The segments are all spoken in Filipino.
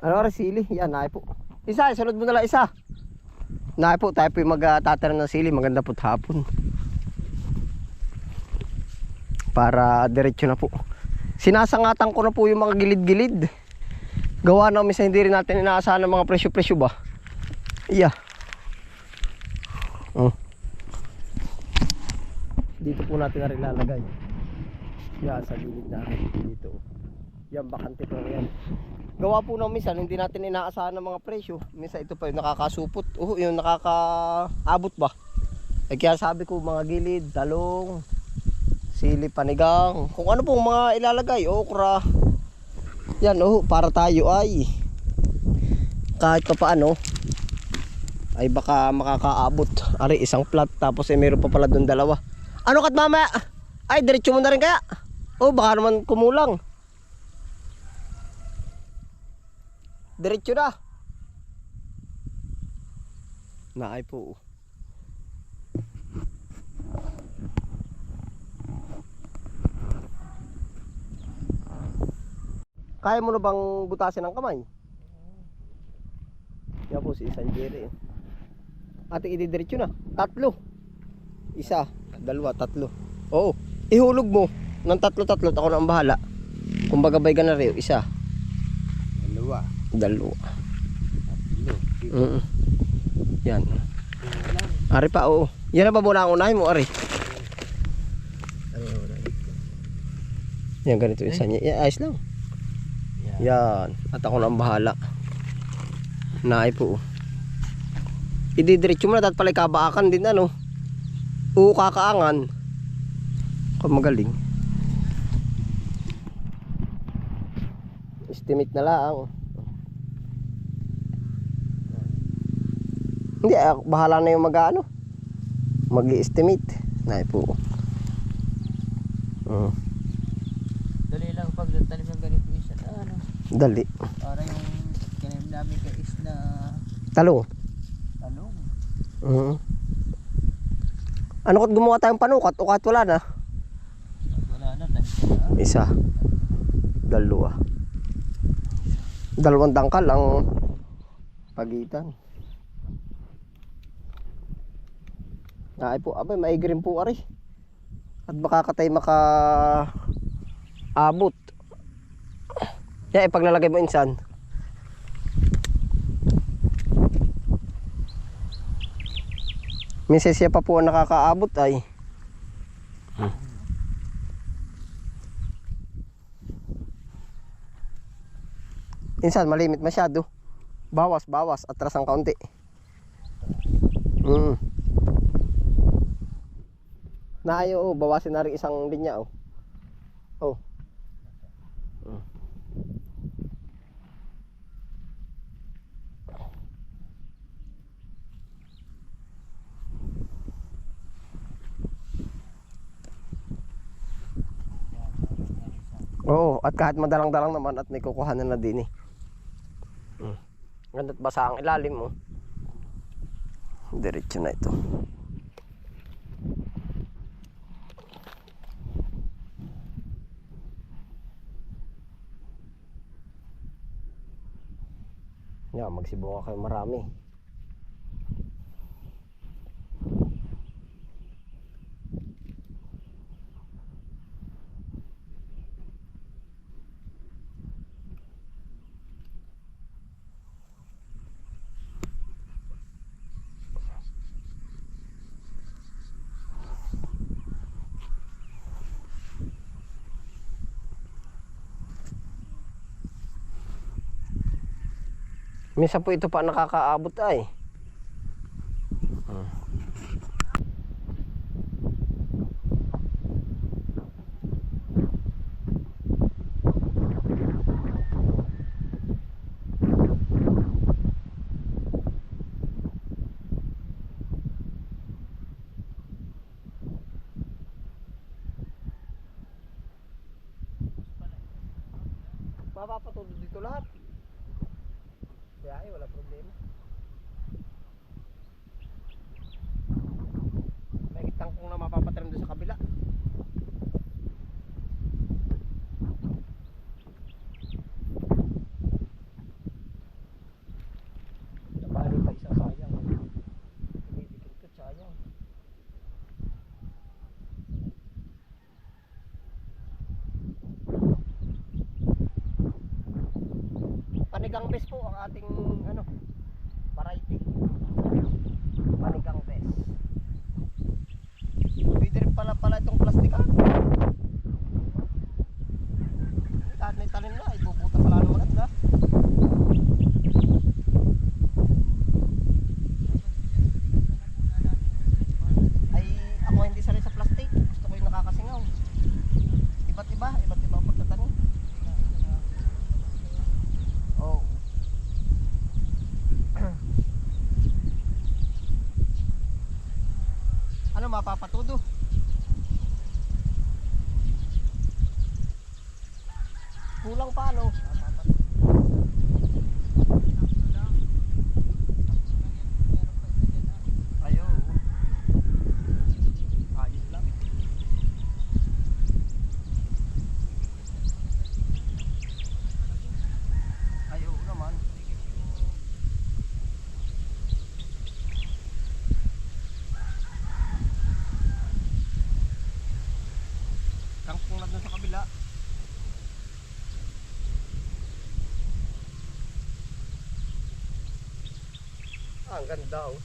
Ano oras sili? Yan, naay po. Isa, sunod mo na lang isa. Naay po, tayo po yung mag-tatanim ng sili. Maganda po hapon. Para diretso na po. Sinasangatan ko na po yung mga gilid-gilid. Gawa na minsan hindi rin natin inaasahan ng mga presyo-presyo ba. Yeah. Dito po natin na rin lalagay. Yan sa gilid natin dito. Yan bakante po yan. Gawa po ng minsan hindi natin inaasahan ng mga presyo. Minsan ito pa yung nakakasupot. Yung nakakaabot ba. Kaya sabi ko mga gilid, talong, sili, panigang, kung ano pong mga ilalagay, okra. Yan para tayo ay kahit pa paano ay baka makakaabot. Ari isang plat tapos meron pa pala doon dalawa. Ano kat mama? Ay diretso mo na rin kaya? Baka naman kumulang. Diretso na. Naay po. Kaya mo na bang butasin ng kamay? Yan po si isang Jerry. Ating ididiretso na. 3. 1, 2, 3. Oo. Ihulog mo ng 3. Ako na ang bahala. Kung bagabay ka na rin. 1, 2. 3. Yan. Ari pa, oo. Yan na ba muna ang unahin mo, Ari? Yan, ganito isa niya. Yan, ayos lang. Yan. At ako na ang bahala. Naay po. Ididiretso mo na. At pala kabaakan din ano. Kakaangan. Kung magaling. Estimate na lang. Hindi, bahala na yung mag-ano. Mag-i-estimate. Naay po. Dali lang pag tanim ng ganito isa na ano. Dali. Para yung tanim namin ka is na Talong. talong. Ano kot gumawa tayong panukat o kahit wala na? Wala na, tanim na. 1, 2. 2 dangkal ang pagitan. Ay po, abay maigi rin po ari. At baka katay abot. Yan, ipaglalagay mo insan. Minsan siya pa po ang nakakaabot ay. Insan, malimit masyado. Bawas, atras ang kaunti. Naayo, bawasin na rin isang linya oh. Oo, at kahit madalang-dalang naman at may kukuhanan na din eh. Ganda't basa ang ilalim mo. Diretso na ito. Yan, magsibunga kayo marami. Minsan po ito pa nakakaabot ay. Mapapatuloy dito lahat. Kaya ay wala problema. May tangkong na mapapatanim doon sa kabila. Panigang best po ang ating ano, variety. Panigang best. Pwede rin pala itong plastikan. Kahit may tanim na, ibubuta pala naman agad. Ay, ako hindi sanay sa plastic. Gusto ko yung nakakasingaw. Iba't iba ang pagtatanim. Oh. Ano mapapatudo? Kulang pa ano? Ayo. Ayos lang. Ayo naman. Kangkong na dun sa kabila. Ang ganda oh.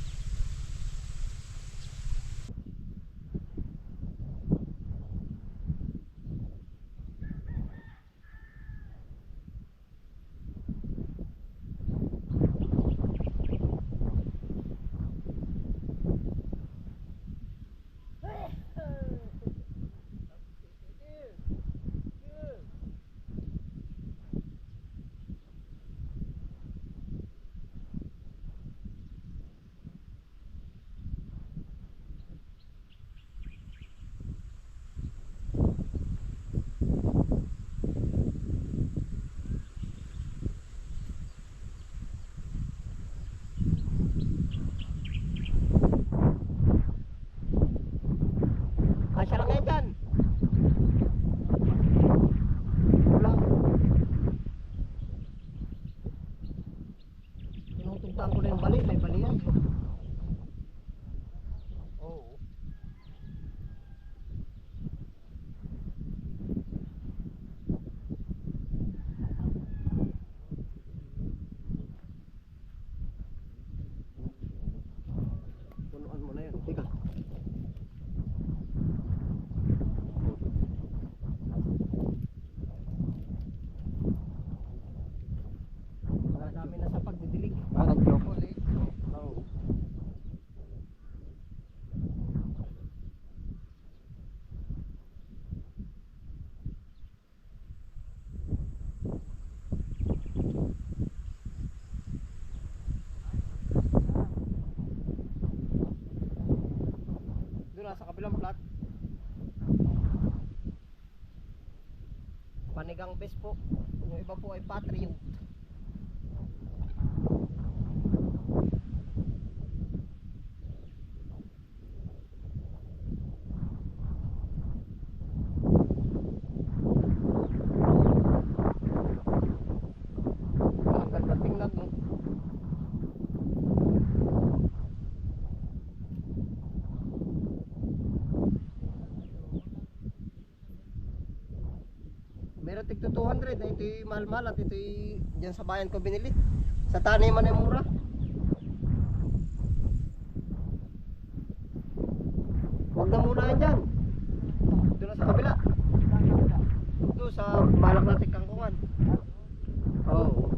Asya lang yan dyan. Kulang. Tinutugtaan ko na yung bali. May bali yan. Oo. Punuan mo na yun. Tika. Marami na sa pagdidilig. Nag-lopo ulit. Oo. Doon sa kabilang plat. Panigang best po. Yung iba po ay Patriot. Ang ganda tingnan no. Meron tig 200 na ito yung mahal-mahal at ito yung dyan sa bayan ko binili. Sa taniman ay mura. Huwag na muna yan dyan. Doon na sa kabila. Doon sa balak natin kangkungan. Oo.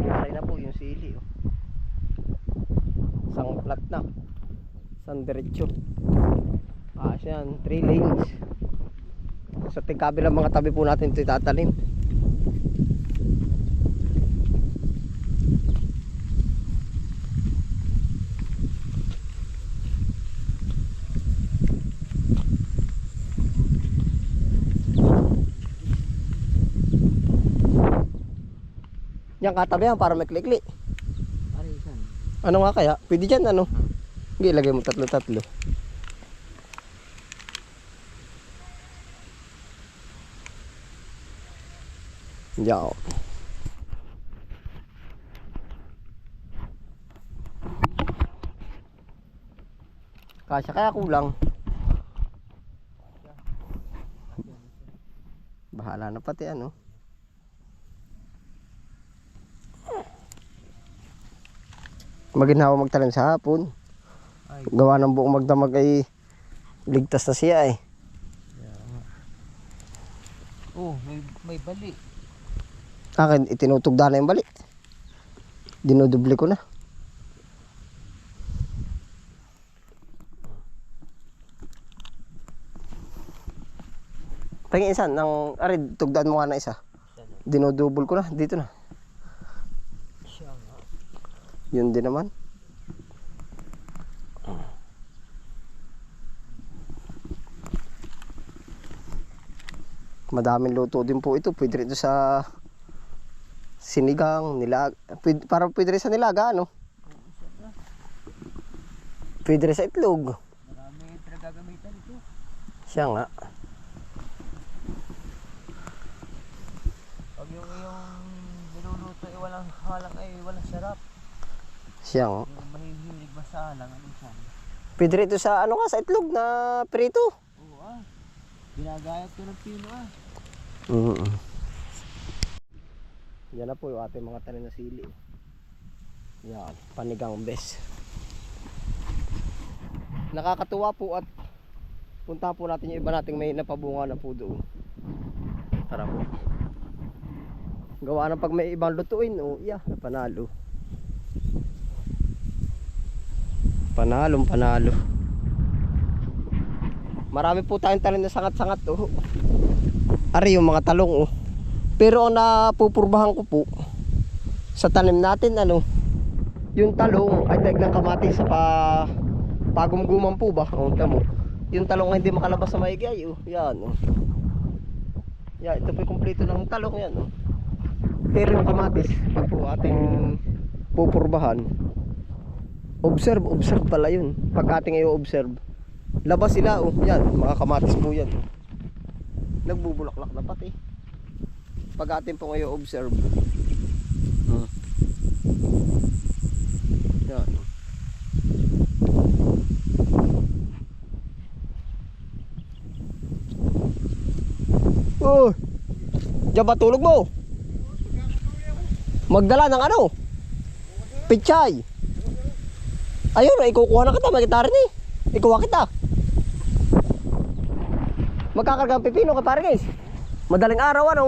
Yari na po yung sili oh. Isang flat na. Isang diretso. Yan, 3 lanes. Sa tingkabilang mga tabi po natin ito itatanim. Yan katabi yan para may klikli. Arisan. Ano nga kaya? Pwede dyan ano? Hindi, ilagay mo tatlo-tatlo. Yan. Kasya kaya kulang. Bahala na pati ano. Maginhawa magtanim sa hapon. Ay, Gawa ng buong magdamag ay ligtas na siya eh. oh, may bali. Akin itinutugda na yung bali. Dinudubli ko na. Tingin isa ng arid tugdaan mo nga na isa. Dinudubol ko na dito na. Siya nga. Yun din naman. Madaming luto din po ito. Pwede rin ito sa sinigang, nilag. Pwede rin sa nilaga, ano? Pwede rin sa itlog. Marami pinagagamitan ito. Siya nga. Pag yung niluluto ay walang halang ay walang sarap. Siya nga. Yung mahihilig ba sa halang, ano siya? Pwede rin ito sa ano nga, sa itlog na prito. Oo ah. Ginagayat ko ng pino ah. Yan na po yung ating mga tanim na sili. Yan, panigang bes. Nakakatuwa po at punta po natin yung iba nating may napabunga na po doon. Tara po. Gawa na pag may ibang lutuin, oh, yeah, panalo. Panalo. Marami po tayong tanim na sangat-sangat, oh. Ari yung mga talong, oh. Pero ang napupurbahan ko po sa tanim natin, ano, yung talong ay daig ng kamatis sa pagumguman po ba? O, tamo. Yung talong ay hindi makalabas sa maigi ay, oh. Yan, oh. Yan, ito po yung kumpleto ng talong yan, oh. Pero yung kamatis, pag po ating pupurbahan, observe pala yun. Pag ating i-observe, labas sila, oh. Yan, mga kamatis po yan, oh. Nagbubulaklak na pati. Pag ating pong i-observe, yan. Oh, diyan ba tulog mo? Magdala ng ano? Pichay. Ayun, ikukuha na kita, makita rin eh. Ikuha kita. Magkakarga ang pipino ka pare guys. Madaling araw ano?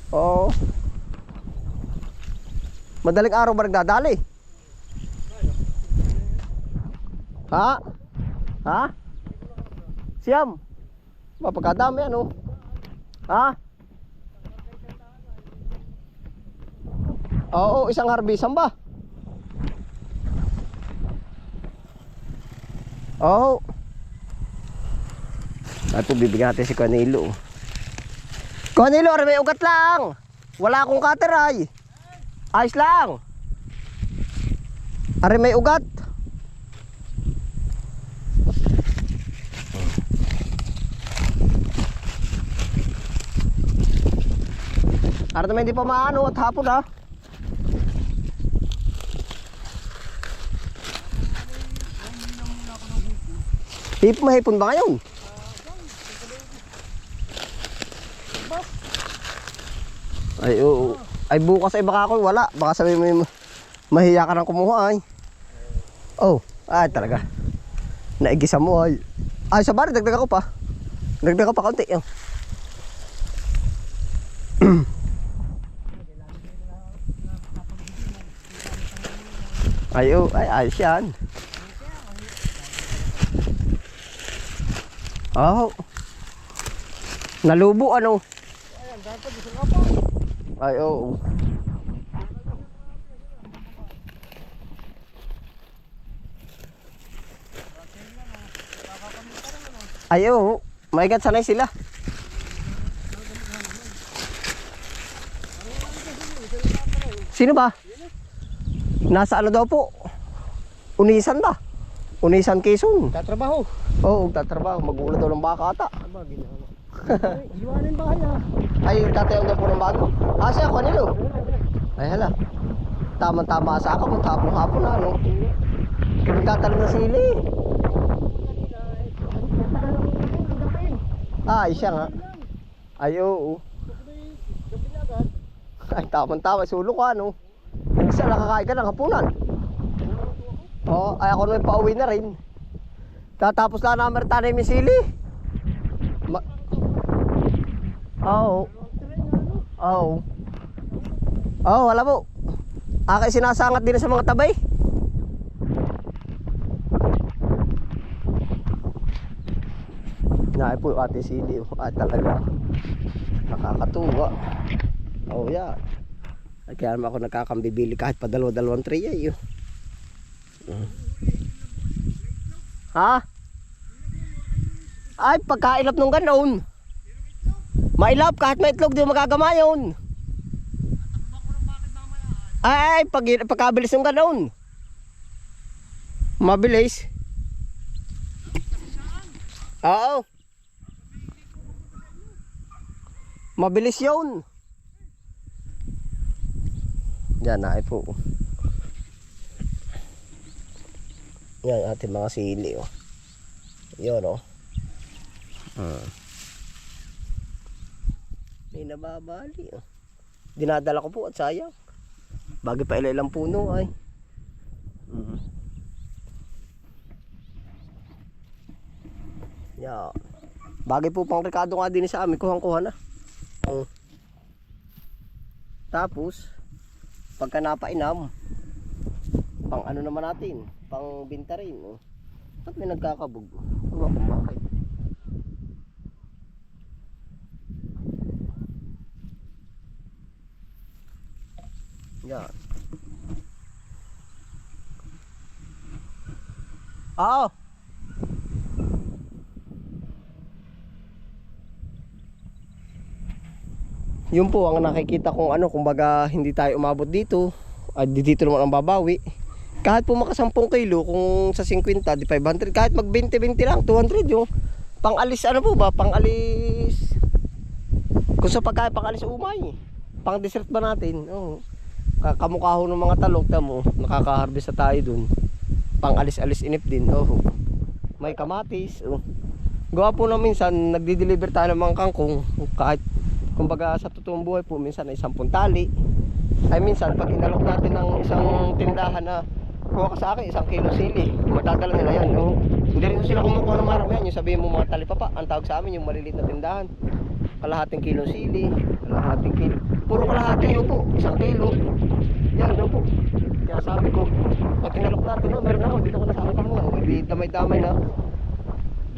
Oo. Madaling araw ba nagdadali? Ha? Ha? Siyam. Mapagkadami ano? Ha? Oo, isang harbisan ba? Oo. At po bibigyan natin si Canelo. Canelo, may ugat lang. Wala akong cutter ay. Ayos lang. Are may ugat. Are naman hindi pa maano at hapon ha. Mahipon ba ngayon? Ay oo. Ay bukas ay baka ako wala. Baka sabi mo mahiya ka nang kumuha ay. Oh, ay talaga. Naigisa mo ay. Ay sa bari dagdag ako pa. Dagdag ako pa kaunti. Oh. Ay oh, ay ayos yan. Oh. Nalubo ano? Ayan, dapat gusto nga pa. Ay oo. Ay oo. Maigat sanay sila. Sino ba? Nasa ano daw po? Unisan ba? Unisan Quezon. Tatrabaho. Oo, tatrabaho. Magulat daw ng baka ata. Aba, ginawa. Iwanin ba kaya? Ay, tatayaw daw po ng bago. Ah, siya, kanilo. Ay, hala. Tama-tama sa ako. Hapon-hapon na, ano. Nagtatalong na sili. Ay, siya nga. Ay, oo. Ay, tama, sulok ka, no? Isa, nakakain ka ng hapunan. Oo, ay ako naman pauwi na rin. Tatapos lang namin tanay may sili. Oo. Oo. Oo, wala po. Akay sinasangat din sa mga tabay. Naay po ate sili. At talaga. Nakakatuwa. Oh, yeah. Ay, kaya naman ako nagkakambibili kahit pa dalawang tray ay. Ha? Ay, pagkailap nung ganoon. Mailap kahit may itlog di mo magagama yun. Ay, pagkabilis nung ganoon. Mabilis. Oo. Mabilis yun. Yan na ay po. Yan ating mga sili oh. Yun oh. May nababali oh. Dinadala ko po at sayang. Bagay pa ilang puno ay. Yan. Bagay po pang rekado nga din sa amin. Kuhang-kuha na. Tapos pagka napainam, pang ano naman natin, pang binta rin oh. At may nagkakabog. Ano kung bakit? Yan. Oo. Yun po ang nakikita kong ano, kumbaga hindi tayo umabot dito. Dito naman ang babawi. Kahit po maka 10 kilo, kung sa 50, di 500, kahit mag 20-20 lang, 200 yung pang-alis ano po ba, pang-alis. Kung sa pagkain pang-alis umay, pang-dessert ba natin? Oh. Kamukha ho ng mga talong, tamo, nakaka-harvest na tayo dun. Pang-alis-alis inip din. Oh. May kamatis, oh. Gawa po na minsan nagdi-deliver tayo ng mga kangkong, kahit kumbaga sa totoong buhay po minsan ay 10 tali. Ay minsan pag inalok natin ng isang tindahan na kuha ka sa akin 1 kilo sili, matadala nila yan. No? Hindi rin sila kumukuha ng marami yan. Yung sabihin mo mga talipapa, ang tawag sa amin yung maliliit na tindahan. Kalahating kilo sili, kalahating kilo. Puro kalahating yun po, 1 kilo. Yan daw po. Kaya sabi ko, pag inalok natin, no, meron ako, dito ko na sa akin mo. Hindi damay-damay na.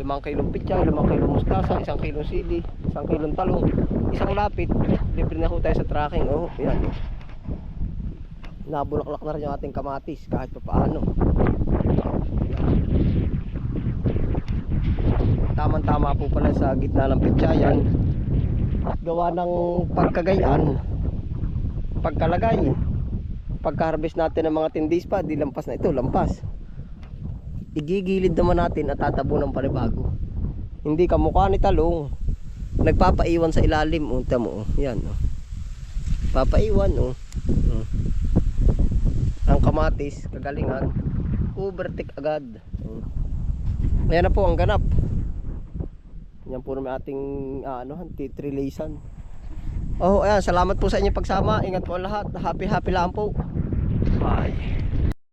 5 kilong pitsa, 5 kilong mustasa, 1 kilong sili, 1 kilong talong, 1 lapit. Libre na ho tayo sa tracking. Oh, yan. Nabulaklak na rin yung ating kamatis kahit pa paano. Tama-tama po pala sa gitna ng pitsayan. Gawa ng pagkagayan, pagkalagay, pagka-harvest natin ng mga tindis pa, di lampas na ito, lampas. Igigilid naman natin at tatabo ng panibago. Hindi kamukha ni talong, nagpapaiwan sa ilalim. Unta mo, yan oh. Papaiwan oh. Ang kamatis, kagalingan, overtake agad. Ayan na po ang ganap. Yan po naman ating titrilaysan. Oh, ayan, salamat po sa inyong pagsama. Ingat po ang lahat. Happy lang po. Bye.